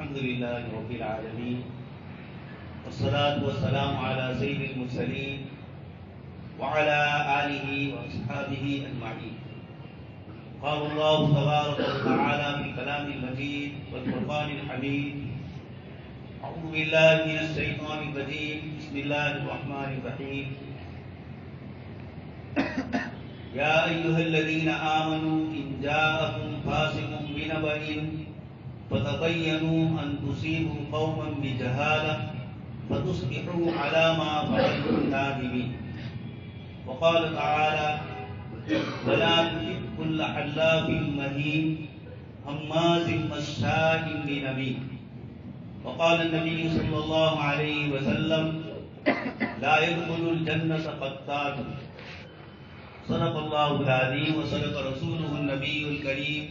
الحمد لله رب العالمين والصلاة والسلام على سيد المرسلين وعلى آله وأصحابه أجمعين. قال الله تبارك وتعالى في كلام المجيد والفرقان الحميد: أعوذ بالله من الشيطان الرجيم، بسم الله الرحمن الرحيم. يا أيها الذين آمنوا إن جاءكم فاسق بنبأ فتبينوا أن تصيبوا قوما بجهالة فتصبحوا على ما فعلتم نادمين. وقال تعالى: ولا تطع كل حلاف مهين هماز مشاء بنميم. وقال النبي صلى الله عليه وسلم: لا يدخل الجنة قتات. صدق الله العظيم وصدق رسوله النبي الكريم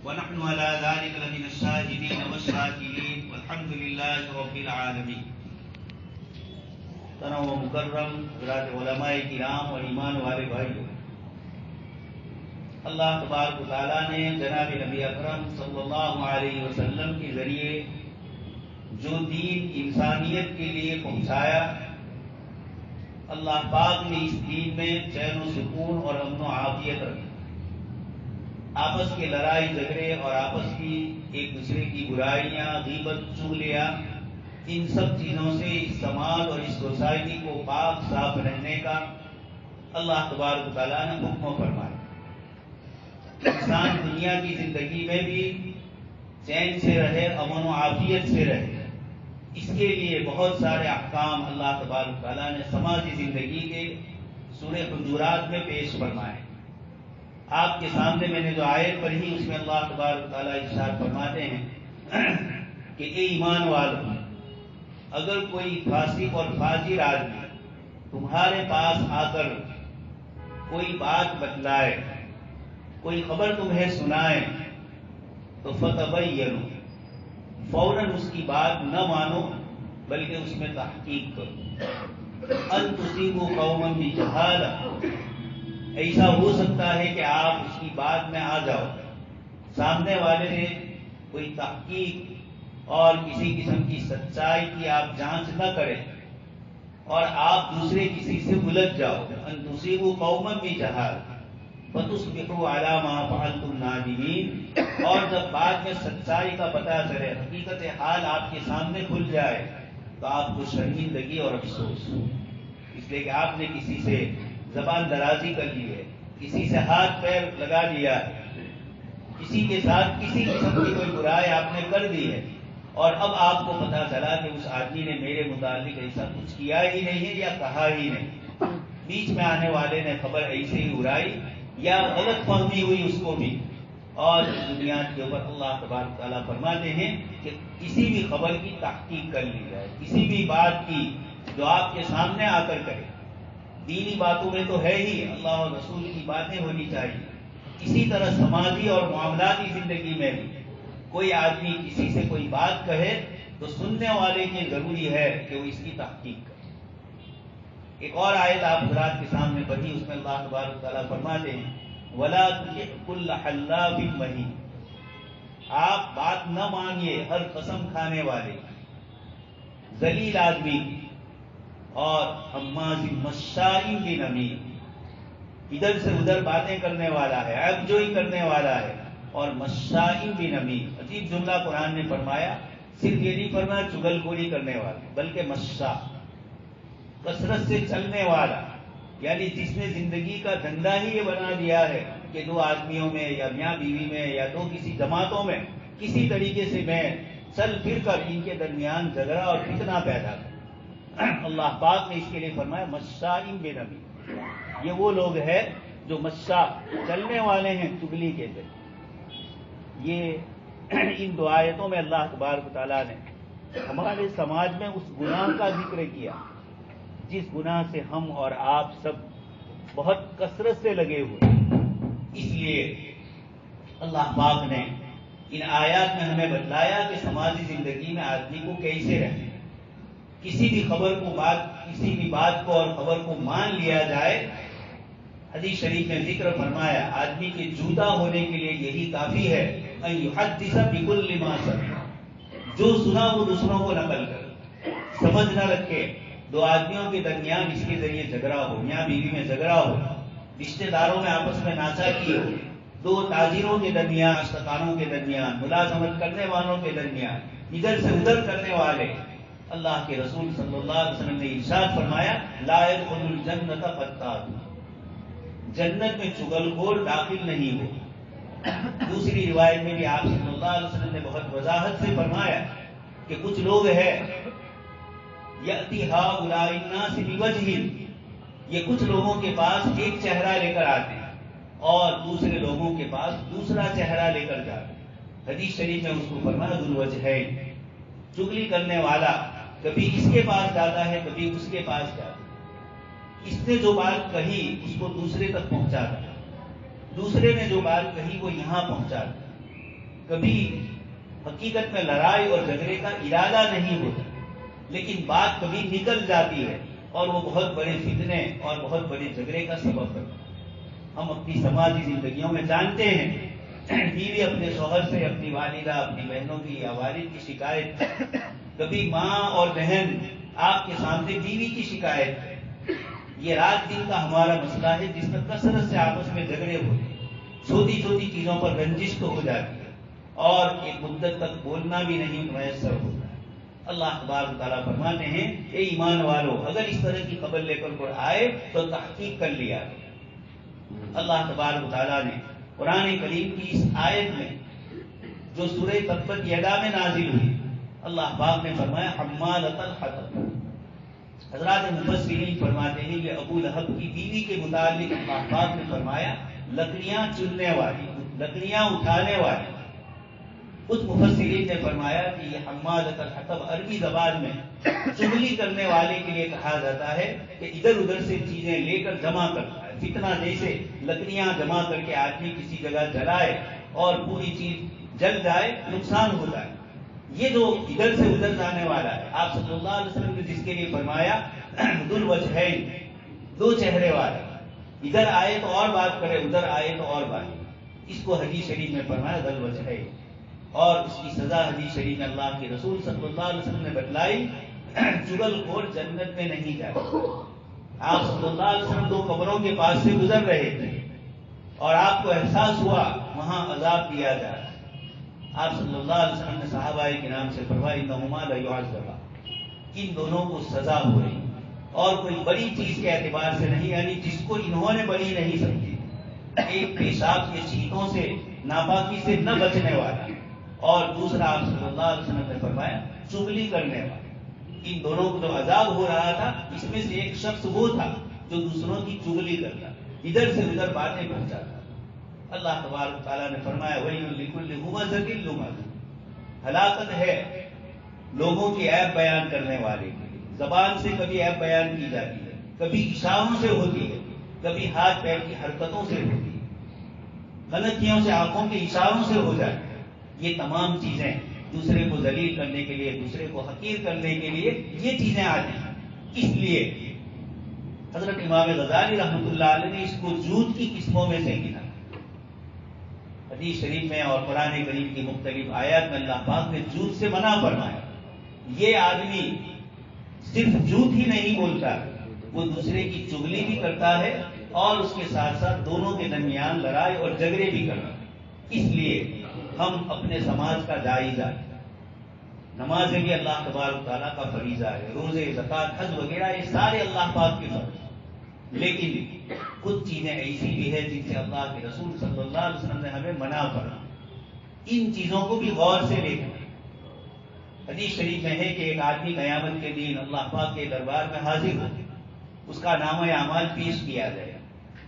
ونحن على ذلك لمن الشاهدين والشاكرين والحمد لله رب العالمين. محترم و مکرم حضرات علماء کرام اور ایمان والے بھائیوں، اللہ تبارک و تعالیٰ نے جناب نبی اکرم صلی اللہ علیہ وسلم کے ذریعے جو دین انسانیت کے لیے پہنچایا، اللہ پاک نے اس دین میں چین و سکون اور امن و عافیت رکھی. آپس کے لڑائی جھگڑے اور آپس کی ایک دوسرے کی برائیاں، غیبت، چغلیاں، ان سب چیزوں سے اس سماج اور اس سوسائٹی کو پاک صاف رہنے کا اللہ تبارک و تعالیٰ نے حکم فرمایا. انسان دنیا کی زندگی میں بھی چین سے رہے، امن و عافیت سے رہے، اس کے لیے بہت سارے احکام اللہ تبارک و تعالیٰ نے سماجی زندگی کے سورہ حجرات میں پیش فرمائے. آپ کے سامنے میں نے جو آیت پڑھی اس میں اللہ تبارک و تعالیٰ ارشاد فرماتے ہیں کہ اے ایمان والو، اگر کوئی فاسق اور فاجر آدمی تمہارے پاس آ کر کوئی بات بتلائے، کوئی خبر تمہیں سنائے تو فتبینوا، فوراً اس کی بات نہ مانو بلکہ اس میں تحقیق کرو. ان تصیبوا قوما بجہالہ، ایسا ہو سکتا ہے کہ آپ اس کی بات میں آ جاؤ، سامنے والے نے کوئی تحقیق اور کسی قسم کی سچائی کی آپ جانچ نہ کریں اور آپ دوسرے کسی سے الجھ جاؤ. ان تصیبوا قوما بجہالہ فتصبحوا علی ما فعلتم نادمین. اور جب بعد میں سچائی کا پتہ چلے، حقیقت حال آپ کے سامنے کھل جائے تو آپ کو شرمندگی اور افسوس ہو، اس لیے کہ آپ نے کسی سے زبان درازی کر لی ہے، کسی سے ہاتھ پیر لگا دیا ہے، کسی کے ساتھ کسی قسم کی کوئی برائی آپ نے کر دی ہے اور اب آپ کو پتہ چلا کہ اس آدمی نے میرے متعلق ایسا کچھ کیا ہی نہیں ہے یا کہا ہی نہیں، بیچ میں آنے والے نے خبر ایسے ہی اڑائی یا غلط فہمی ہوئی اس کو بھی. اور اس بنیاد کے اوپر اللہ تبارک تعالیٰ فرماتے ہیں کہ کسی بھی خبر کی تحقیق کر لی جائے، کسی بھی بات کی جو آپ کے سامنے آ کر کرے. دینی باتوں میں تو ہے ہی، اللہ اور رسول کی باتیں ہونی چاہیے. اسی طرح سماجی اور معاملاتی زندگی میں بھی کوئی آدمی کسی سے کوئی بات کہے تو سننے والے کے ضروری ہے کہ وہ اس کی تحقیق کرے. ایک اور آیت آپ حضرات کے سامنے پڑھی، اس میں اللہ تبارک تعالیٰ فرماتے ہیں وَلَا تُطِعْ كُلَّ حَلَّافٍ مَّهِينٍ، آپ بات نہ مانیے ہر قسم کھانے والے، ذلیل آدمی اور حماز مشاء بنمیم، ادھر سے ادھر باتیں کرنے والا ہے، عیب جوئی کرنے والا ہے، اور مشاء بنمیم. عجیب جملہ قرآن نے فرمایا، صرف یہ نہیں فرمایا چغل خوری کرنے والا بلکہ مشاء، کثرت سے چلنے والا، یعنی جس نے زندگی کا دھندا ہی یہ بنا دیا ہے کہ دو آدمیوں میں یا میاں بیوی میں یا دو کسی جماعتوں میں کسی طریقے سے میں چل پھر کر ان کے درمیان جھگڑا اور فتنہ پیدا کر. اللہ پاک نے اس کے لیے فرمایا مشاء بنمیم. یہ وہ لوگ ہیں جو مشاء، چلنے والے ہیں چگلی کے ذریعے. یہ ان دو آیتوں میں اللہ تبارک و تعالیٰ نے ہمارے سماج میں اس گناہ کا ذکر کیا جس گناہ سے ہم اور آپ سب بہت کثرت سے لگے ہوئے. اس لیے اللہ پاک نے ان آیات میں ہمیں بتلایا کہ سماجی زندگی میں آدمی کو کیسے رہنا. کسی بھی خبر کو کسی بھی بات کو اور خبر کو مان لیا جائے. حدیث شریف میں ذکر فرمایا آدمی کے جوتا ہونے کے لیے یہی کافی ہے ان یحدث بکل ما سمع، جو سنا وہ دوسروں کو نقل کر، سمجھ نہ رکھے۔ دو آدمیوں کے درمیان اس کے ذریعے جھگڑا ہو، میاں بیوی میں جھگڑا ہو، رشتہ داروں میں آپس میں ناچاکی ہو، دو تاجروں کے درمیان، اشتکاروں کے درمیان، ملازمت کرنے والوں کے درمیان، ادھر سے ادھر کرنے والے، اللہ کے رسول صلی اللہ علیہ وسلم نے ارشاد فرمایا لا يدخل الجنت قتات، جنت میں چغل خور داخل نہیں ہو۔ دوسری روایت میں بھی آپ صلی اللہ علیہ وسلم نے بہت وضاحت سے فرمایا کہ کچھ لوگ ہیں یأتی ہؤلاء الناس بوجہ، یہ کچھ لوگوں کے پاس ایک چہرہ لے کر آتے ہیں اور دوسرے لوگوں کے پاس دوسرا چہرہ لے کر جاتے ہیں۔ حدیث شریف میں اس کو فرمایا ذو الوجہین، چگلی کرنے والا کبھی اس کے پاس جاتا ہے کبھی اس کے پاس جاتا ہے، اس نے جو بات کہی اس کو دوسرے تک پہنچاتا ہے، دوسرے نے جو بات کہی وہ یہاں پہنچاتا ہے۔ کبھی حقیقت میں لڑائی اور جھگڑے کا ارادہ نہیں ہوتا، لیکن بات کبھی نکل جاتی ہے اور وہ بہت بڑے فتنے اور بہت بڑے جھگڑے کا سبب بنتا ہے۔ ہم اپنی سماجی زندگیوں میں جانتے ہیں، بیوی اپنے شوہر سے، اپنی والدہ اپنی بہنوں کی یا والد کی شکایت، کبھی ماں اور بہن آپ کے سامنے بیوی کی شکایت، یہ رات دن کا ہمارا مسئلہ ہے جس میں کثرت سے آپس میں جھگڑے ہوتے ہیں، چھوٹی چھوٹی چیزوں پر رنجش تو ہو جاتی ہے اور ایک مدت تک بولنا بھی نہیں میسر ہوتا ہے۔ اللہ تبارک تعالیٰ فرماتے ہیں اے ایمان والو، اگر اس طرح کی خبر لے کر کوئی آئے تو تحقیق کر لیا۔ اللہ تبارک تعالیٰ نے قرآن کریم کی اس آیت میں جو سورہ تبت یدا میں نازل ہوئی، اللہ پاک نے فرمایا حمالۃ الحطب۔ حضرات مفسرین فرماتے ہیں کہ ابو لہب کی بیوی کے متعلق اللہ پاک نے فرمایا لکڑیاں چننے والی، لکڑیاں اٹھانے والی۔ کچھ مفسرین نے فرمایا کہ یہ حمالۃ الحطب عربی زبان میں چغلی کرنے والے کے لیے کہا جاتا ہے کہ ادھر ادھر سے چیزیں لے کر جمع کرتا ہے، فتنہ جیسے لکڑیاں جمع کر کے آدمی کسی جگہ جلائے اور پوری چیز جل جائے نقصان ہوتا ہے۔ یہ جو ادھر سے ادھر جانے والا ہے، آپ صلی اللہ علیہ وسلم نے جس کے لیے فرمایا ذو الوجہین، دو چہرے والا، ادھر آئے تو اور بات کرے ادھر آئے تو اور بات، اس کو حدیث شریف میں فرمایا ذو الوجہین، اور اس کی سزا حدیث شریف میں اللہ کے رسول صلی اللہ علیہ وسلم نے بتلائی چغل خور جنت میں نہیں جاتا۔ آپ صلی اللہ علیہ وسلم دو قبروں کے پاس سے گزر رہے تھے اور آپ کو احساس ہوا وہاں عذاب دیا جا رہا ہے۔ آپ صلی اللہ علیہ وسلم نے صحابہ کے نام سے فرمایا انہما لیعذبان، ان دونوں کو سزا ہو رہی اور کوئی بڑی چیز کے اعتبار سے نہیں، یعنی جس کو انہوں نے بڑی نہیں سمجھی، ایک پیشاب کے چھینٹوں سے ناپاکی سے نہ بچنے والا، اور دوسرا آپ صلی اللہ علیہ وسلم نے فرمایا چغلی کرنے والا۔ ان دونوں کو جو عذاب ہو رہا تھا اس میں سے ایک شخص وہ تھا جو دوسروں کی چغلی کرتا، ادھر سے ادھر باتیں پہنچاتا۔ اللہ تبارک تعالیٰ نے فرمایا وَيْلٌ لِكُلِّ هُمَزَةٍ لُمَزَةٍ، ہلاکت ہے لوگوں کی عیب بیان کرنے والے کی۔ زبان سے کبھی عیب بیان کی جاتی ہے، کبھی اشاروں سے ہوتی ہے، کبھی ہاتھ پیر کی حرکتوں سے ہوتی ہے، غلطیوں سے آنکھوں کے اشاروں سے ہو جاتی ہے۔ یہ تمام چیزیں دوسرے کو ذلیل کرنے کے لیے، دوسرے کو حقیر کرنے کے لیے یہ چیزیں آتی ہیں۔ اس لیے حضرت امام غزالی رحمۃ اللہ علیہ نے اس کو جھوٹ کی قسموں میں سے گنا۔ حدیث شریف میں اور قرآن کریم کی مختلف آیات میں اللہ پاک نے جھوٹ سے منع فرمایا۔ یہ آدمی صرف جھوٹ ہی نہیں بولتا، وہ دوسرے کی چغلی بھی کرتا ہے اور اس کے ساتھ ساتھ دونوں کے درمیان لڑائی اور جھگڑے بھی کرتا ہے۔ اس لیے ہم اپنے سماج کا جائزہ، نماز بھی اللہ تبارک تعالیٰ کا فریضہ ہے، روزے، زکوٰۃ، حج وغیرہ یہ سارے اللہ پاک کے فرض، لیکن کچھ چیزیں ایسی بھی ہیں جن سے اللہ کے رسول صلی اللہ علیہ وسلم نے ہمیں منع فرمایا۔ ان چیزوں کو بھی غور سے دیکھنا۔ حدیث شریف میں ہے کہ ایک آدمی قیامت کے دن اللہ پاک کے دربار میں حاضر ہو، اس کا نامہ اعمال پیش کیا جائے،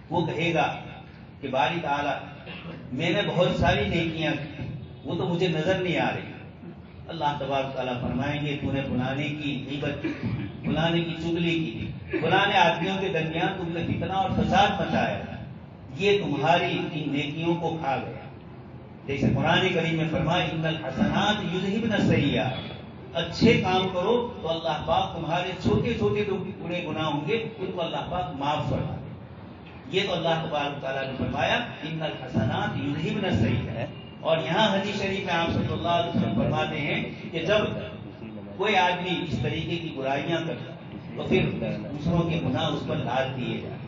وہ کہے گا کہ باری تعالیٰ میں نے بہت ساری نیکیاں کی، وہ تو مجھے نظر نہیں آ رہی۔ اللہ تبارک تعالیٰ فرمائیں گے تو نے فلانے کی غیبت کی، فلانے کی چغلی کی، فلانے آدمیوں کے درمیان تم نے فتنہ اور فساد مچایا، یہ تمہاری ان نیکیوں کو کھا گیا۔ جیسے قرآن کریم میں فرمایا ان الحسنات یذہبن السیئات، اچھے کام کرو تو اللہ پاک تمہارے چھوٹے چھوٹے جو بڑے گناہ ہوں گے ان کو اللہ پاک معاف فرما دے۔ یہ تو اللہ تبارک تعالیٰ نے فرمایا ان الحسنات یذہبن السیئات، اور یہاں حدیث شریف میں آپ صلی اللہ علیہ وسلم فرماتے ہیں کہ جب کوئی آدمی اس طریقے کی برائیاں کرتا تو پھر دوسروں کے گناہ اس پر لاد دیے جائیں۔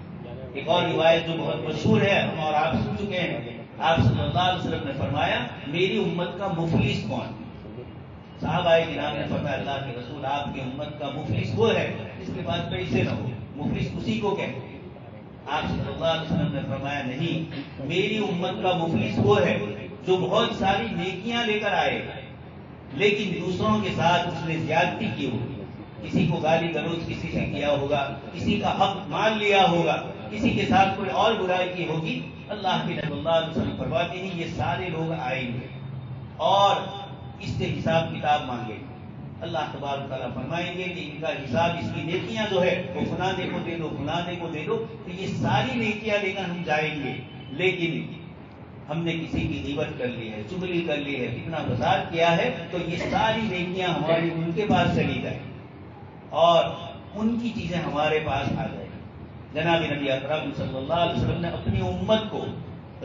ایک اور روایت جو بہت مشہور ہے، ہم اور آپ سن چکے ہیں، آپ صلی اللہ علیہ وسلم نے فرمایا میری امت کا مفلس کون؟ صحابہ کرام نے فرمایا اللہ کے رسول آپ کی امت کا مفلس وہ ہے جس کے پاس پیسے نہ ہو، مفلس اسی کو کہتے ہیں۔ آپ صلی اللہ علیہ وسلم نے فرمایا نہیں، میری امت کا مفلس وہ ہے جو بہت ساری نیکیاں لے کر آئے لیکن دوسروں کے ساتھ اس نے زیادتی کی ہوگی، کسی کو گالی گلوچ کسی سے کیا ہوگا، کسی کا حق مان لیا ہوگا، کسی کے ساتھ کوئی اور برائی کی ہوگی۔ اللہ کے نبی صلی اللہ علیہ وسلم فرماتے ہیں یہ سارے لوگ آئیں گے اور اس سے حساب کتاب مانگیں گے۔ اللہ تبارک تعالیٰ فرمائیں گے کہ ان کا حساب، اس کی نیکیاں جو ہے وہ فلانے کو دے دو، فلانے کو دے دو، تو یہ ساری نیکیاں لے کر ہم جائیں گے، لیکن ہم نے کسی کی غیبت کر لی ہے، چغلی کر لی ہے، فتنہ فساد کیا ہے، تو یہ ساری نیکیاں ہماری ان کے پاس چلی جائیں اور ان کی چیزیں ہمارے پاس آ جائیں۔ جناب نبی اکرم صلی اللہ علیہ وسلم نے اپنی امت کو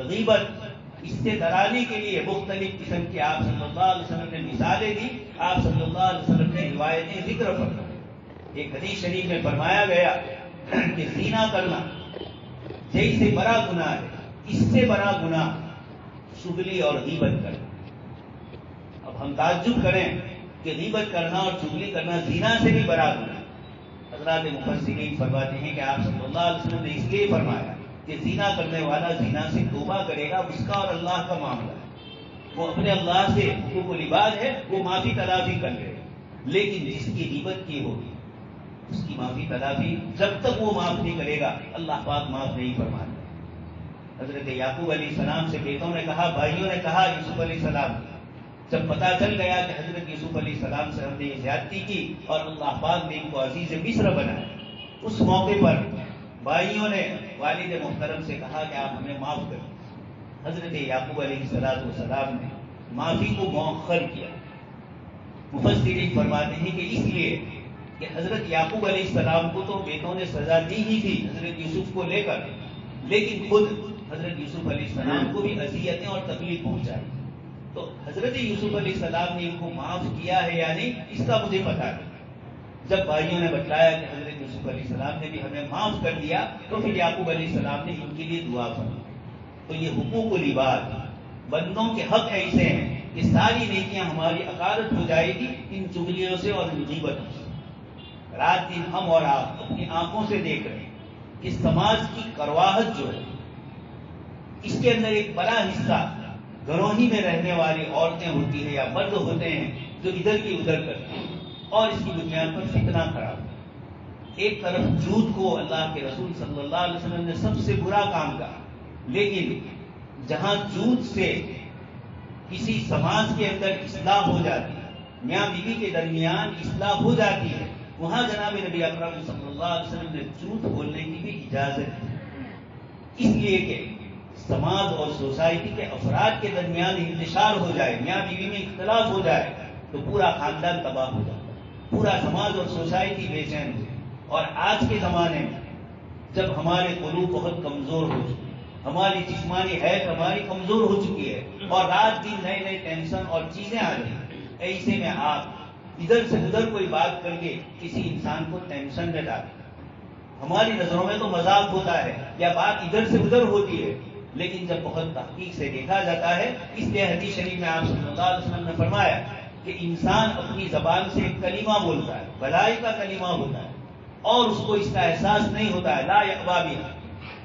غیبت اس سے ڈرانے کے لیے مختلف قسم کی آپ صلی اللہ علیہ وسلم نے مثالیں دی، آپ صلی اللہ علیہ وسلم نے روایتیں ذکر فرمائی۔ ایک حدیث شریف میں فرمایا گیا کہ زنا کرنا جیسے بڑا گناہ ہے، اس سے بڑا گناہ چغلی اور غیبت کرنا۔ اب ہم تعجب کریں کہ غیبت کرنا اور چغلی کرنا زنا سے بھی بڑا گناہ۔ حضرات مفسرین فرماتے ہیں کہ آپ صلی اللہ علیہ وسلم نے اس لیے فرمایا کہ زنا کرنے والا زنا سے توبہ کرے گا، اس کا اور اللہ کا معاملہ ہے، وہ اپنے اللہ سے حقوق العباد ہے، وہ معافی تلافی کر لے گا، لیکن جس کی غیبت کی ہوگی اس کی معافی تلافی جب تک وہ معاف نہیں کرے گا اللہ پاک معاف نہیں فرماتا۔ حضرت یعقوب علیہ السلام سے بیٹوں نے کہا، بھائیوں نے کہا یوسف علیہ السلام، جب پتا چل گیا کہ حضرت یوسف علیہ السلام سے ہم نے یہ زیادتی کی اور اللہ پاک نے ان کو عزیز مصر بنایا، اس موقع پر بھائیوں نے والد محترم سے کہا کہ آپ ہمیں معاف کریں۔ حضرت یعقوب علیہ السلام نے معافی کو مؤخر کیا۔ مفسرین فرماتے ہیں کہ اس لیے کہ حضرت یعقوب علیہ السلام کو تو بیٹوں نے سزا دی ہی تھی حضرت یوسف کو لے کر، لیکن خود حضرت یوسف علیہ السلام کو بھی اذیتیں اور تکلیف پہنچائی، تو حضرت یوسف علیہ السلام نے ان کو معاف کیا ہے یا نہیں اس کا مجھے پتا نہیں۔ جب بھائیوں نے بتلایا کہ حضرت یوسف علیہ السلام نے بھی ہمیں معاف کر دیا تو پھر یعقوب علیہ السلام نے ان کے لیے دعا فرمائی۔ تو یہ حقوق العباد، بندوں کے حق ایسے ہیں کہ ساری نیکیاں ہماری عقارت ہو جائے گی ان چغلیوں سے اور ان غیبتوں سے۔ رات دن ہم اور آپ اپنی آنکھوں سے دیکھ رہے ہیں کہ سماج کی کرواہٹ جو ہے اس کے اندر ایک بڑا حصہ گھروں ہی میں رہنے والی عورتیں ہوتی ہیں یا مرد ہوتے ہیں جو ادھر کی ادھر کرتے ہیں اور اس کی بنیاد پر فتنہ خراب ہے۔ ایک طرف جھوٹ کو اللہ کے رسول صلی اللہ علیہ وسلم نے سب سے برا کام کہا، لیکن جہاں جھوٹ سے کسی سماج کے اندر اصلاح ہو جاتی ہے، میاں بیوی کے درمیان اصلاح ہو جاتی ہے، وہاں جناب نبی اکرم صلی اللہ علیہ وسلم نے جھوٹ بولنے کی بھی اجازت دی، اس لیے کہ سماج اور سوسائٹی کے افراد کے درمیان انتشار ہو جائے، میاں بیوی میں اختلاف ہو جائے تو پورا خاندان تباہ ہو جاتا ہے، پورا سماج اور سوسائٹی بے چین ہو۔ اور آج کے زمانے میں جب ہمارے قلوب بہت کمزور ہو چکے، ہماری جسمانی حیثیت ہماری کمزور ہو چکی ہے اور رات دن نئے نئے ٹینشن اور چیزیں آ رہی ہیں، ایسے میں آپ ادھر سے ادھر کوئی بات کر کے کسی انسان کو ٹینشن میں ڈالیں۔ ہماری نظروں میں تو مذاق ہوتا ہے یا بات ادھر سے ادھر ہوتی ہے، لیکن جب بہت تحقیق سے دیکھا جاتا ہے، اس لیے حدیث شریف میں آپ صلی اللہ علیہ وسلم نے فرمایا کہ انسان اپنی زبان سے ایک کلمہ بولتا ہے، بھلائی کا کلمہ ہوتا ہے، اور اس کو اس کا احساس نہیں ہوتا ہے، لا یقوی بہا،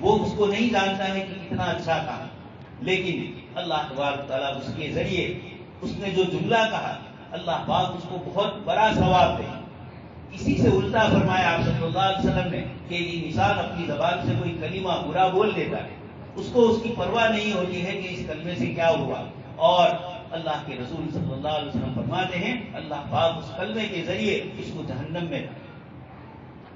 وہ اس کو نہیں جانتا ہے کہ کتنا اچھا کام، لیکن اللہ تبارک تعالیٰ اس کے ذریعے اس نے جو جملہ کہا اللہ پاک اس کو بہت بڑا ثواب دے۔ اسی سے الٹا فرمایا آپ صلی اللہ علیہ وسلم نے کہ یہ انسان اپنی زبان سے کوئی کلمہ برا بول دیتا ہے، اس کو اس کی پرواہ نہیں ہوتی ہے کہ اس کلمے سے کیا ہوا، اور اللہ کے رسول صلی اللہ علیہ وسلم فرماتے ہیں اللہ پاک اس کلمے کے ذریعے اس کو جہنم میں ڈالے۔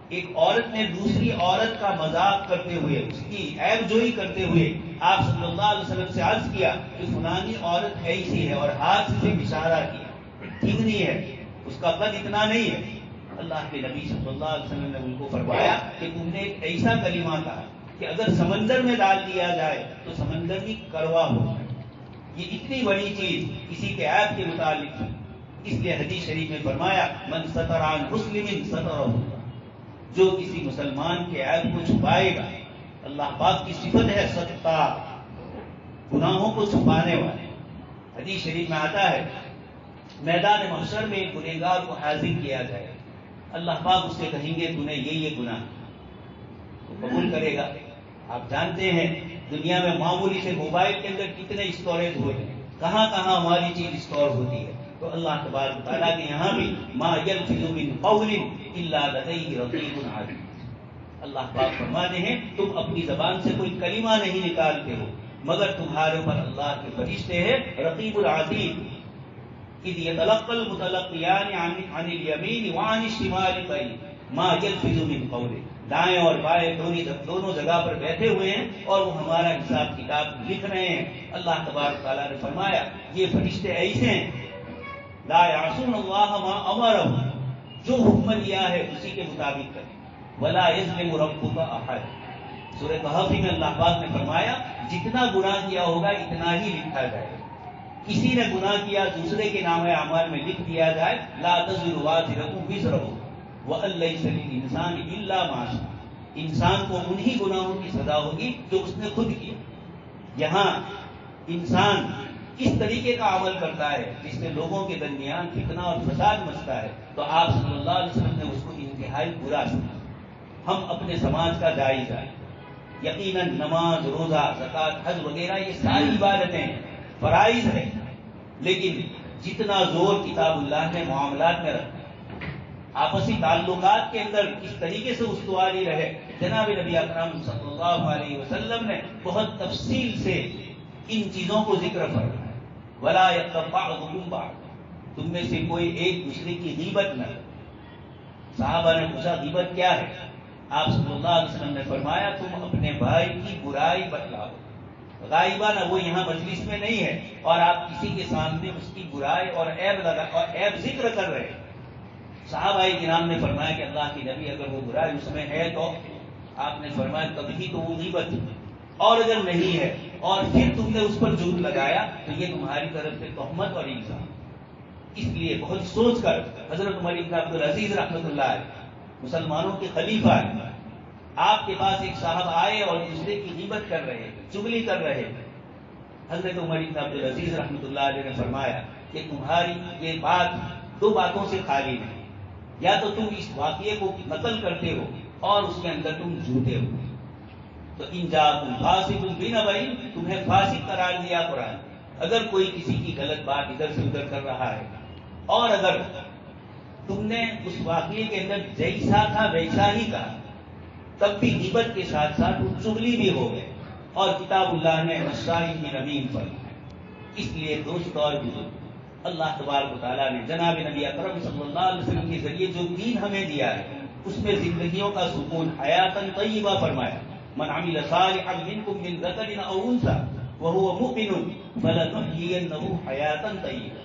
ایک عورت نے دوسری عورت کا مذاق کرتے ہوئے، اس کی عیب جوئی کرتے ہوئے آپ صلی اللہ علیہ وسلم سے عرض کیا کہ فلانی عورت ایسی ہے، اور ہاتھ سے اشارہ کیا، ٹھیک نہیں ہے، اس کا قد اتنا نہیں ہے۔ اللہ کے نبی صلی اللہ علیہ وسلم نے ان کو فرمایا کہ تم نے ایک ایسا کلمہ کہا کہ اگر سمندر میں ڈال دیا جائے تو سمندر بھی کڑوا ہو جائے۔ یہ اتنی بڑی چیز کسی کے عیب کے متعلق ہے. اس لیے حدیث شریف میں فرمایا من ستر عن مسلم سترہ اللہ، جو کسی مسلمان کے عیب کو چھپائے گا، اللہ پاک کی صفت ہے ستار، گناہوں کو چھپانے والے. حدیث شریف میں آتا ہے میدان محشر میں ایک گنہگار کو حاضر کیا جائے، اللہ پاک اس سے کہیں گے تو نے یہ گناہ، تو قبول کرے گا. آپ جانتے ہیں دنیا میں معمولی سے موبائل کے اندر کتنے اسٹوریج ہوتے ہیں، کہاں کہاں ہماری چیز اسٹور ہوتی ہے. تو اللہ تبارک تعالیٰ کے یہاں بھی ما یلفظ من قول الا لدیہ رقیب عتید. اللہ پاک فرماتے ہیں تم اپنی زبان سے کوئی کلمہ نہیں نکالتے ہو مگر تمہارے اوپر اللہ کے فرشتے ہیں رقیب العتید. اذ یتلقى المتلقیان عن الیمین وعن الشمال قعید ما یلفظ من قول. دائیں اور بائیں دونوں جگہ پر بیٹھے ہوئے ہیں اور وہ ہمارا حساب کتاب لکھ رہے ہیں. اللہ تبارک تعالیٰ نے فرمایا یہ فرشتے ایسے ہیں لا یعصون اللہ ما امرہم، جو حکم دیا ہے اسی کے مطابق کریں. ولا یظلم ربک احد. سورہ کہف میں اللہ پاک نے فرمایا جتنا گناہ کیا ہوگا اتنا ہی لکھا جائے. کسی نے گناہ کیا دوسرے کے نام اعمال میں لکھ دیا جائے لا تزر وازرۃ وزر وان لیس للانسان الا ما سعى. انسان کو انہی گناہوں کی سزا ہوگی جو اس نے خود کیا. یہاں انسان کس طریقے کا عمل کرتا ہے جس سے لوگوں کے درمیان فتنہ اور فساد مچتا ہے تو آپ صلی اللہ علیہ وسلم نے اس کو انتہائی برا سمجھا. ہم اپنے سماج کا جائزہ یقیناً نماز روزہ زکوٰۃ حج وغیرہ یہ ساری عبادتیں فرائض ہیں، لیکن جتنا زور کتاب اللہ نے معاملات میں رکھا آپسی تعلقات کے اندر کس طریقے سے استواری رہے، جناب نبی اکرم صلی اللہ علیہ وسلم نے بہت تفصیل سے ان چیزوں کو ذکر فرمایا. ولا یغتب بعضکم بعضا، تم میں سے کوئی ایک دوسرے کی غیبت نہ کرے. صحابہ نے پوچھا غیبت کیا ہے؟ آپ صلی اللہ علیہ وسلم نے فرمایا تم اپنے بھائی کی برائی بتلاؤ. غائبانہ وہ یہاں مجلس میں نہیں ہے اور آپ کسی کے سامنے اس کی برائی اور عیب ذکر کر رہے ہیں. صحابہ کرام نے فرمایا کہ اللہ کے نبی اگر وہ برائی اس میں ہے تو آپ نے فرمایا کبھی تو وہ غیبت ہے، اور اگر نہیں ہے اور پھر تم نے اس پر جھوٹ لگایا تو یہ تمہاری طرف سے تہمت اور الزام. اس لیے بہت سوچ کر حضرت عمر بن عبد العزیز رحمۃ اللہ علیہ مسلمانوں کے خلیفہ ہیں، آپ کے پاس ایک صاحب آئے اور دوسرے کی غیبت کر رہے چغلی کر رہے. حضرت عمر بن عبد العزیز رحمۃ اللہ علیہ نے فرمایا کہ تمہاری یہ بات دو باتوں سے خالی نہیں، یا تو تم اس واقعے کو نقل کرتے ہو اور اس کے اندر تم جھوٹے ہو. تو ان جاءکم فاسق بنبأ، تمہیں فاسق قرار دیا قرآن. اگر کوئی کسی کی غلط بات ادھر سے ادھر کر رہا ہے اور اگر تم نے اس واقعے کے اندر جیسا تھا ویسا ہی کہا تب بھی غیبت کے ساتھ ساتھ وہ چغلی بھی ہو گئے اور کتاب اللہ نے مشائخ نبی پر. اس لیے دوست اور بزرگ اللہ تبارک و تعالیٰ نے جناب نبی اکرم صلی اللہ علیہ وسلم کے ذریعے جو دین ہمیں دیا ہے اس میں زندگیوں کا سکون حیاتاً طیبہ فرمایا. من عمل صالحا منکم من ذکر او انثى وهو مؤمن فلنحيينه حیاتاً طیبہ.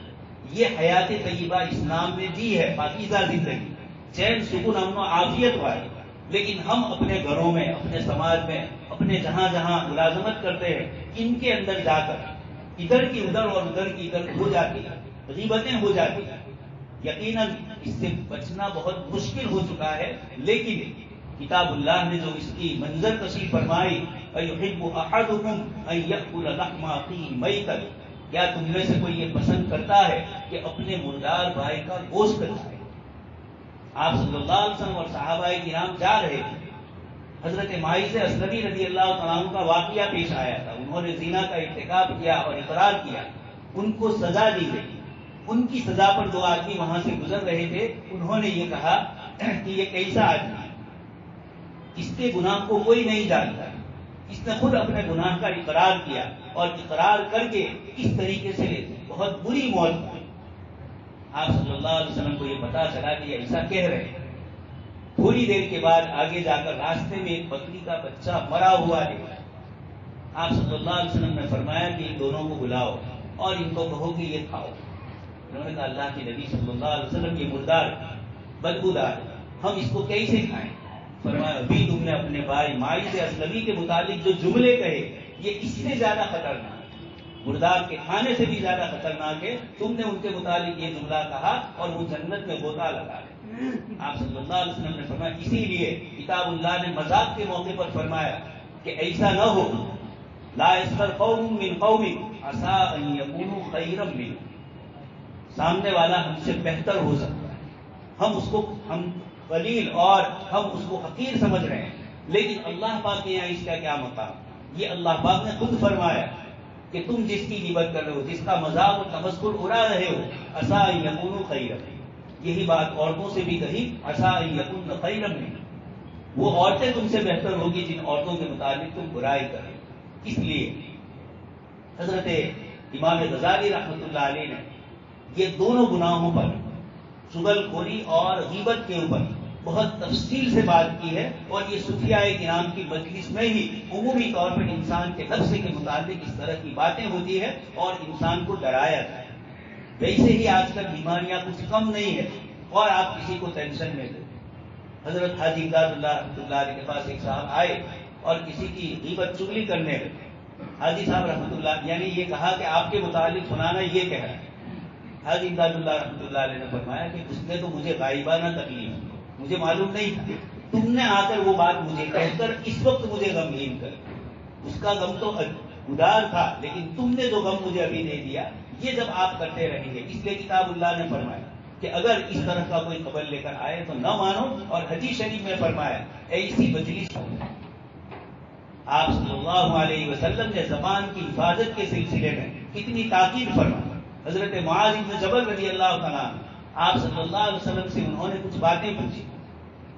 یہ حیات طیبہ اسلام نے دی ہے، پاکیزہ زندگی، چین سکون امن و عافیت والی. لیکن ہم اپنے گھروں میں اپنے سماج میں اپنے جہاں جہاں ملازمت کرتے ہیں ان کے اندر جا کر ادھر کی ادھر اور ادھر کی ادھر ہو جاتی ہیں، غیبتیں ہو جاتی ہیں. یقیناً اس سے بچنا بہت مشکل ہو چکا ہے، لیکن کتاب اللہ نے جو اس کی منظر کشی فرمائی اَيُحِبُّ أَحَدُكُمْ أَن يَأْكُلَ لَحْمَ أَخِيهِ مَيْتًا، کیا تم میں سے کوئی یہ پسند کرتا ہے کہ اپنے مردار بھائی کا گوشت کھائے؟ آپ صلی اللہ علیہ وسلم اور صحابہ کرام جا رہے تھے. حضرت ماعز اسلمی رضی اللہ تعالیٰ عنہ کا واقعہ پیش آیا تھا. انہوں نے زنا کا ارتکاب کیا اور اقرار کیا، ان کو سزا دی گئی. ان کی سزا پر دو آدمی وہاں سے گزر رہے تھے. انہوں نے یہ کہا کہ یہ کیسا آدمی ہے، اس کے گناہ کو کوئی نہیں جانتا، اس نے خود اپنے گناہ کا اقرار کیا اور اقرار کر کے اس طریقے سے بہت بری موت ہوئی. آپ صلی اللہ علیہ وسلم کو یہ پتا چلا کہ یہ ایسا کہہ رہے ہیں. تھوڑی دیر کے بعد آگے جا کر راستے میں ایک بکری کا بچہ مرا ہوا دیکھا. آپ صلی اللہ علیہ وسلم نے فرمایا کہ ان دونوں کو بلاؤ اور ان کو کہو کہ یہ کھاؤ. انہوں نے کہا اللہ کے نبی صلی اللہ علیہ وسلم یہ مردار بدبودار ہم اس کو کیسے کھائیں؟ فرمایا ابھی تم نے اپنے بھائی ماعز اسلمی کے متعلق جو جملے کہے یہ اس سے زیادہ خطرناک. مردار کے کھانے سے بھی زیادہ خطرناک ہے. تم نے ان کے متعلق یہ جملہ کہا اور وہ جنت میں غوطہ لگا رہے. آپ صلی اللہ علیہ وسلم نے فرمایا اسی لیے کتاب اللہ نے مذاق کے موقع پر فرمایا کہ ایسا نہ ہو لا یسخر قوم من قوم عسى ان يكونوا خيرا منهم. سامنے والا ہم سے بہتر ہو سکتا ہے, ہم قلیل اور ہم اس کو حقیر سمجھ رہے ہیں, لیکن اللہ پاک کے یہاں اس کا کیا مقام. یہ اللہ پاک نے خود فرمایا کہ تم جس کی غیبت کر رہے ہو, جس کا مذاق و تمسخر اڑا رہے ہو, عسى ان يكونوا خيرا. یہی بات عورتوں سے بھی کہی, عسى ان يكن خيرا منهم. وہ عورتیں تم سے بہتر ہوگی جن عورتوں کے متعلق تم برائی کرے. اس لیے حضرت امام غزالی رحمۃ اللہ علیہ نے یہ دونوں گناہوں پر, چغل خوری اور غیبت کے اوپر بہت تفصیل سے بات کی ہے, اور یہ صوفیاء کرام کی مجلس میں ہی عمومی طور پر انسان کے نفس کے متعلق اس طرح کی باتیں ہوتی ہے اور انسان کو ڈرایا جائے. ویسے ہی آج کل بیماریاں کچھ کم نہیں ہے اور آپ کسی کو ٹینشن میں دیں. حضرت حاجی امداد اللہ رحمۃ اللہ علیہ کے پاس ایک صاحب آئے اور کسی کی غیبت چغلی کرنے لگے. حاجی صاحب رحمۃ اللہ یعنی یہ کہا کہ آپ کے متعلق سنانا یہ کہہ رہا ہے. حاجی امداد اللہ رحمۃ اللہ علیہ نے فرمایا کہ اس نے تو مجھے غائبانہ تکلیف دی, مجھے معلوم نہیں تھا. تم نے آ کر وہ بات مجھے کہہ کر اس وقت مجھے غمگین کر, اس کا غم تو ادار تھا, لیکن تم نے جو غم مجھے ابھی دے دیا, یہ جب آپ کرتے رہیں گے. اس لیے کتاب اللہ نے فرمایا کہ اگر اس طرح کا کوئی خبر لے کر آئے تو نہ مانو. اور حدیث شریف میں فرمایا ایسی مجلس آپ صلی اللہ علیہ وسلم نے زبان کی حفاظت کے سلسلے میں کتنی تاکید فرمائی. حضرت معاذ بن جبل رضی اللہ تعالیٰ آپ صلی اللہ علیہ وسلم سے انہوں نے کچھ باتیں پوچھی,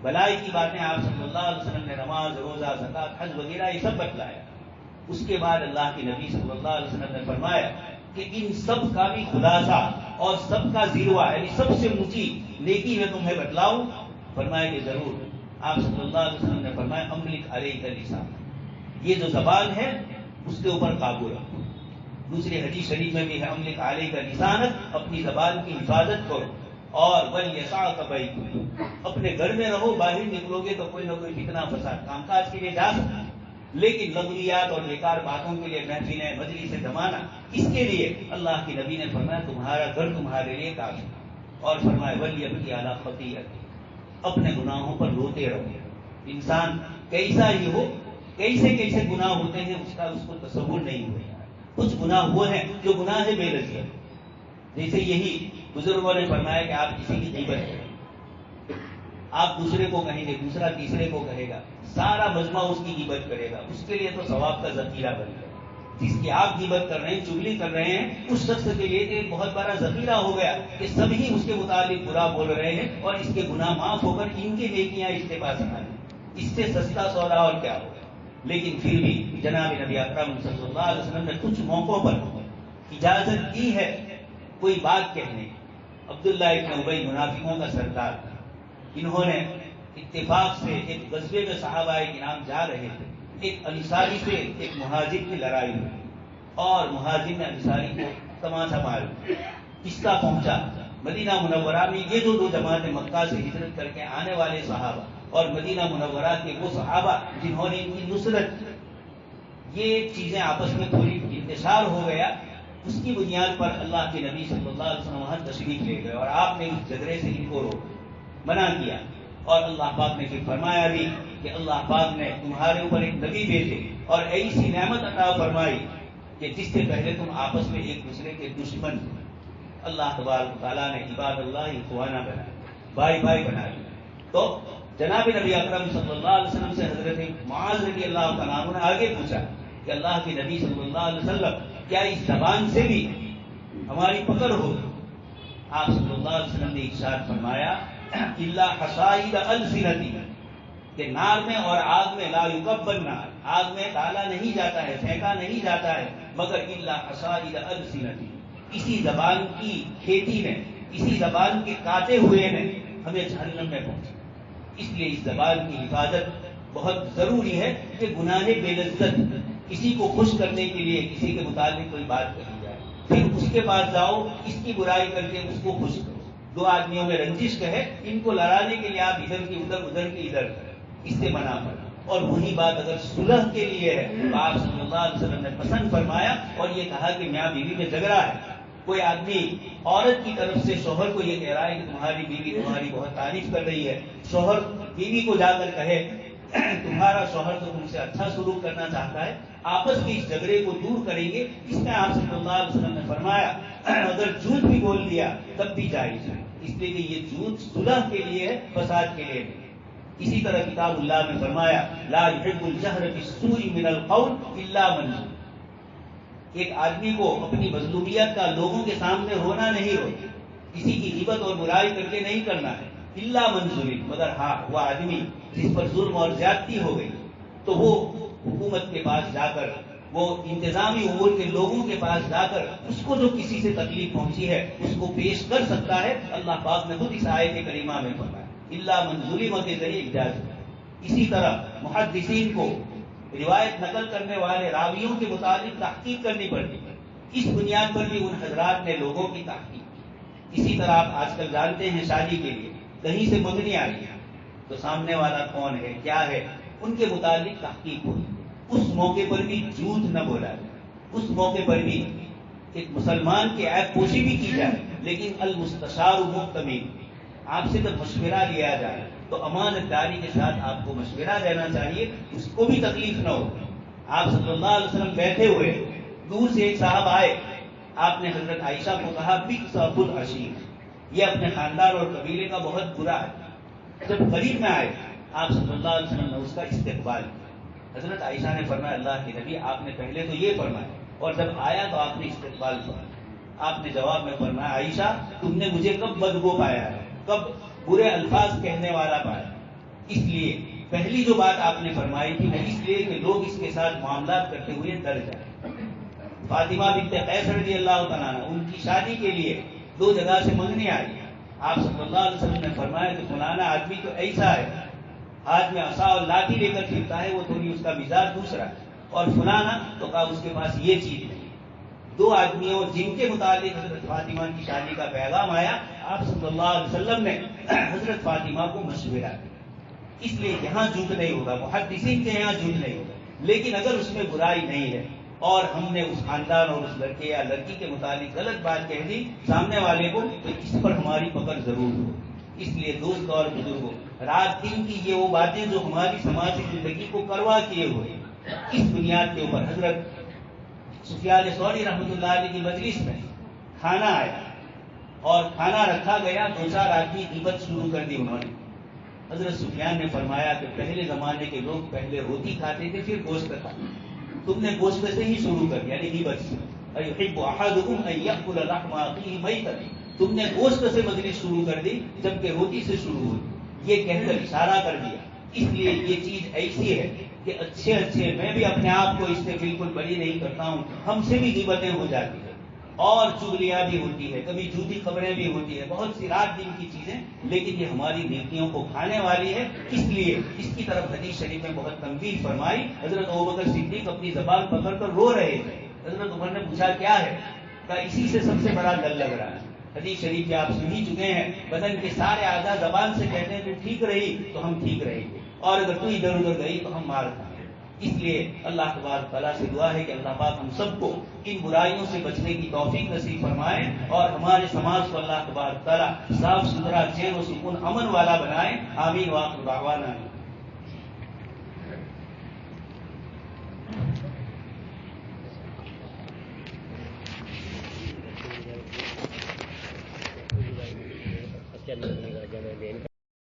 بھلائی کی باتیں. آپ صلی اللہ علیہ وسلم نے نماز, روزہ, زکات, حج وغیرہ یہ سب بتلایا. اس کے بعد اللہ کے نبی صلی اللہ علیہ وسلم نے فرمایا کہ ان سب کا بھی خلاصہ اور سب کا ذروہ یعنی سب سے اونچی نیکی میں تمہیں بتلاؤں. فرمایا کہ ضرور. آپ صلی اللہ علیہ وسلم نے فرمایا املک علیک لسان, یہ جو زبان ہے اس کے اوپر قابو رکھو. دوسری حدیث شریف میں بھی ہے املک علیک لسانک, اپنی زبان کی حفاظت کرو. اور ولیسعک بیتک, اپنے گھر میں رہو, باہر نکلو گے تو کوئی نہ کوئی فتنہ فساد کام کاج کے لیے جا سکتا, لیکن لغویات اور بیکار باتوں کے لیے محفلیں مجلسیں جمانا, اس کے لیے اللہ کے نبی نے فرمایا تمہارا گھر تمہارے لیے کافی. اور فرمایا ولیبکی علی خطیئتہ, اپنے گناہوں پر روتے رہو. انسان کیسا ہی ہو, کیسے کیسے گناہ ہوتے ہیں اس کا اس کو تصور نہیں ہوا. کچھ گناہ وہ ہیں جو گناہ بے لذت, جیسے یہی بزرگوں نے فرمایا کہ آپ کسی کی غیبت کریں, آپ دوسرے کو کہیں گے, دوسرا تیسرے کو کہے گا, سارا مجمع اس کی غیبت کرے گا, اس کے لیے تو ثواب کا ذخیرہ بن گیا. جس کی آپ غیبت کر رہے ہیں, چغلی کر رہے ہیں, اس شخص کے لیے ایک بہت بڑا ذخیرہ ہو گیا کہ سبھی اس کے متعلق برا بول رہے ہیں اور اس کے گناہ معاف ہو کر ان کی نیکیاں اس کے پاس آ رہی. اس سے سستا سودا اور کیا ہوگا. لیکن پھر بھی جناب نبی اکرم صلی اللہ علیہ وسلم نے کچھ موقعوں پر اجازت دی ہے کوئی بات کہنے. عبداللہ ابن ابی منافقوں کا سردار تھا, انہوں نے اتفاق سے ایک غزوے میں صحابہ کرام جا رہے تھے, ایک انصاری سے ایک مہاجر کی لڑائی ہوئی اور مہاجر نے انصاری کو تماچا مارا. قصہ پہنچا مدینہ منورہ میں. یہ جو دو جماعتیں مکہ سے ہجرت کر کے آنے والے صحابہ اور مدینہ منورہ کے وہ صحابہ جنہوں نے ان کی نصرت, یہ چیزیں آپس میں تھوڑی انتشار ہو گیا. اس کی بنیاد پر اللہ کے نبی صلی اللہ علیہ وسلم وہاں تشریف لے گئے اور آپ نے اس جھگڑے سے ان کو منع کیا. اور اللہ پاک نے پھر فرمایا بھی کہ اللہ پاک نے تمہارے اوپر ایک نبی بھیجے اور ایسی نعمت عطا فرمائی کہ جس سے پہلے تم آپس میں ایک دوسرے کے دشمن تھے. اللہ تبارک تعالیٰ نے عباد اللہ اخوانا بنایا, بھائی بھائی بنا لیا. تو جناب نبی اکرم صلی اللہ علیہ وسلم سے حضرت معاذ رضی اللہ تعالیٰ عنہ نے آگے پوچھا کہ اللہ کے نبی صلی اللہ علیہ وسلم کیا اس زبان سے بھی ہماری پکڑ ہوگی؟ آپ صلی اللہ علیہ وسلم نے ارشاد فرمایا الا حصائد السنتی, کہ نار میں اور آگ میں لا یکب النار, آگ میں ڈالا نہیں جاتا ہے, پھینکا نہیں جاتا ہے, مگر الا حصائد السنتی, اسی زبان کی کھیتی نے, اسی زبان کے کاٹے ہوئے نے ہمیں جہنم میں پہنچا. اس لیے اس زبان کی حفاظت بہت ضروری ہے کہ گناہ بے لذت کسی کو خوش کرنے کے لیے کسی کے متعلق کوئی بات کہی جائے, پھر اس کے پاس جاؤ, اس کی برائی کر کے اس کو خوش کرو. دو آدمیوں میں رنجش کہے, ان کو لڑانے کے لیے آپ ادھر کی ادھر, ادھر کی ادھر کریں, اس سے منع کرنا. اور وہی بات اگر صلح کے لیے ہے تو آپ صلی اللہ علیہ وسلم نے پسند فرمایا اور یہ کہا کہ میاں بیوی میں جھگڑا ہے. کوئی آدمی عورت کی طرف سے شوہر کو یہ کہہ رہا ہے کہ تمہاری بیوی تمہاری بہت تعریف کر رہی ہے, شوہر بیوی کو جا کر کہے تمہارا شوہر تو تم سے اچھا سلوک کرنا چاہتا ہے, آپس کے اس جھگڑے کو دور کریں گے. اس میں آپ صلی اللہ علیہ وسلم نے فرمایا اگر جھوٹ بھی بول دیا تب بھی جائز ہے, اس لیے کہ یہ جھوٹ صلح کے لیے ہے, فساد کے لیے نہیں. اسی طرح کتاب اللہ میں فرمایا لا يحب الجهر بالسوء من القول الا من ظلم. ایک آدمی کو اپنی مظلومیت کا لوگوں کے سامنے ہونا نہیں ہوتا, کسی کی غیبت اور برائی کر کے نہیں کرنا ہے, الا من ظلم, مگر ہاں وہ آدمی جس پر ظلم اور زیادتی ہو گئی تو وہ حکومت کے پاس جا کر, وہ انتظامی امور کے لوگوں کے پاس جا کر اس کو جو کسی سے تکلیف پہنچی ہے اس کو پیش کر سکتا ہے. اللہ پاک نے خود اس آیت کریمہ میں فرمایا الا من ظلم کے ذریعے اجازت. اسی طرح محدثین کو روایت نقل کرنے والے راویوں کے متعلق تحقیق کرنی پڑتی ہے, اس بنیاد پر بھی ان حضرات نے لوگوں کی تحقیق کی. اسی طرح آپ آج کل جانتے ہیں شادی کے لیے کہیں سے منگنی آئی ہے تو سامنے والا کون ہے کیا ہے ان کے متعلق تحقیق ہوئی. اس موقع پر بھی جھوٹ نہ بولا جائے, اس موقع پر بھی ایک مسلمان کی عیب پوشی بھی کی جائے, لیکن المستشار مؤتمن, آپ سے جب مشورہ لیا جائے تو امانت داری کے ساتھ آپ کو مشورہ دینا چاہیے, اس کو بھی تکلیف نہ ہو. آپ صلی اللہ علیہ وسلم بیٹھے ہوئے, دور سے ایک صاحب آئے, آپ نے حضرت عائشہ کو کہا بئس ابو العشیر, یہ اپنے خاندان اور قبیلے کا بہت برا ہے. جب قریب میں آئے آپ صلی اللہ علیہ وسلم نے اس کا استقبال کیا. حضرت عائشہ نے فرمایا اللہ کے نبی آپ نے پہلے تو یہ فرمایا اور جب آیا تو آپ نے استقبال فرمایا. آپ نے جواب میں فرمایا عائشہ تم نے مجھے کب بدگو پایا ہے, کب برے الفاظ کہنے والا پایا. اس لیے پہلی جو بات آپ نے فرمائی تھی وہ اس لیے کہ لوگ اس کے ساتھ معاملات کرتے ہوئے ڈر جائیں. فاطمہ بنت قیس رضی اللہ تعالیٰ عنہ, ان کی شادی کے لیے دو جگہ سے منگنی آئی. آپ صلی اللہ علیہ وسلم نے فرمایا کہ فلانا آدمی تو ایسا ہے, ہاتھ میں عصا اور لاٹھی لے کر پھرتا ہے, وہ تھوڑی اس کا مزاج دوسرا ہے, اور فلانا تو کہا اس کے پاس یہ چیز نہیں. دو آدمیوں جن کے متعلق حضرت فاطمہ کی شادی کا پیغام آیا, آپ صلی اللہ علیہ وسلم نے حضرت فاطمہ کو مشورہ دیا. اس لیے یہاں جھوٹ نہیں ہوگا, محدثین کے یہاں جھوٹ نہیں ہوگا, لیکن اگر اس میں برائی نہیں ہے اور ہم نے اس خاندان اور اس لڑکے یا لڑکی کے متعلق غلط بات کہہ دی سامنے والے کو, تو اس پر ہماری پکڑ ضرور ہو. اس لیے دوست اور بزرگوں, رات دن کی یہ وہ باتیں جو ہماری سماجی زندگی کو کروا کیے ہوئے, اس بنیاد کے اوپر حضرت سفیان ثوری رحمۃ اللہ علیہ کی مجلس میں کھانا آیا اور کھانا رکھا گیا, دو چار آدمی غیبت شروع کر دی انہوں نے. حضرت سفیان نے فرمایا کہ پہلے زمانے کے لوگ پہلے روٹی کھاتے تھے پھر گوشت کھاتے, تم نے گوشت سے ہی شروع کر دیا, یعنی غیبت سے. ایحب احدکم ان یاکل لحم اخیہ میتا, تم نے گوشت سے مجلس شروع کر دی جبکہ روٹی سے شروع ہوئی. یہ کہہ کر اشارہ کر دیا. اس لیے یہ چیز ایسی ہے کہ اچھے میں بھی اپنے آپ کو اس سے بالکل بری نہیں کرتا ہوں, ہم سے بھی غیبتیں ہو جاتی ہیں اور چغلیاں بھی ہوتی ہے, کبھی جھوٹی خبریں بھی ہوتی ہے, بہت سی رات دن کی چیزیں, لیکن یہ ہماری نیکیوں کو کھانے والی ہے. اس لیے اس کی طرف حدیث شریف میں بہت تنبیہ فرمائی. حضرت ابوبکر صدیق اپنی زبان پکڑ کر رو رہے تھے. حضرت عمر نے پوچھا کیا ہے, کہا اسی سے سب سے بڑا ڈر لگ رہا ہے. حدیث شریف کے آپ سن ہی چکے ہیں, بدن کے سارے اعضاء زبان سے کہتے ہیں تو ٹھیک رہی تو ہم ٹھیک رہیں گے, اور اگر تو ادھر ادھر گئی تو ہم مار کھائیں. اس لیے اللہ تبارک تعالیٰ سے دعا ہے کہ اللہ پاک ہم سب کو ان برائیوں سے بچنے کی توفیق نصیب فرمائے اور ہمارے سماج کو اللہ تبارک تعالیٰ صاف ستھرا, چین و سکون, امن والا بنائے. آمین وآخر دعوانا. چل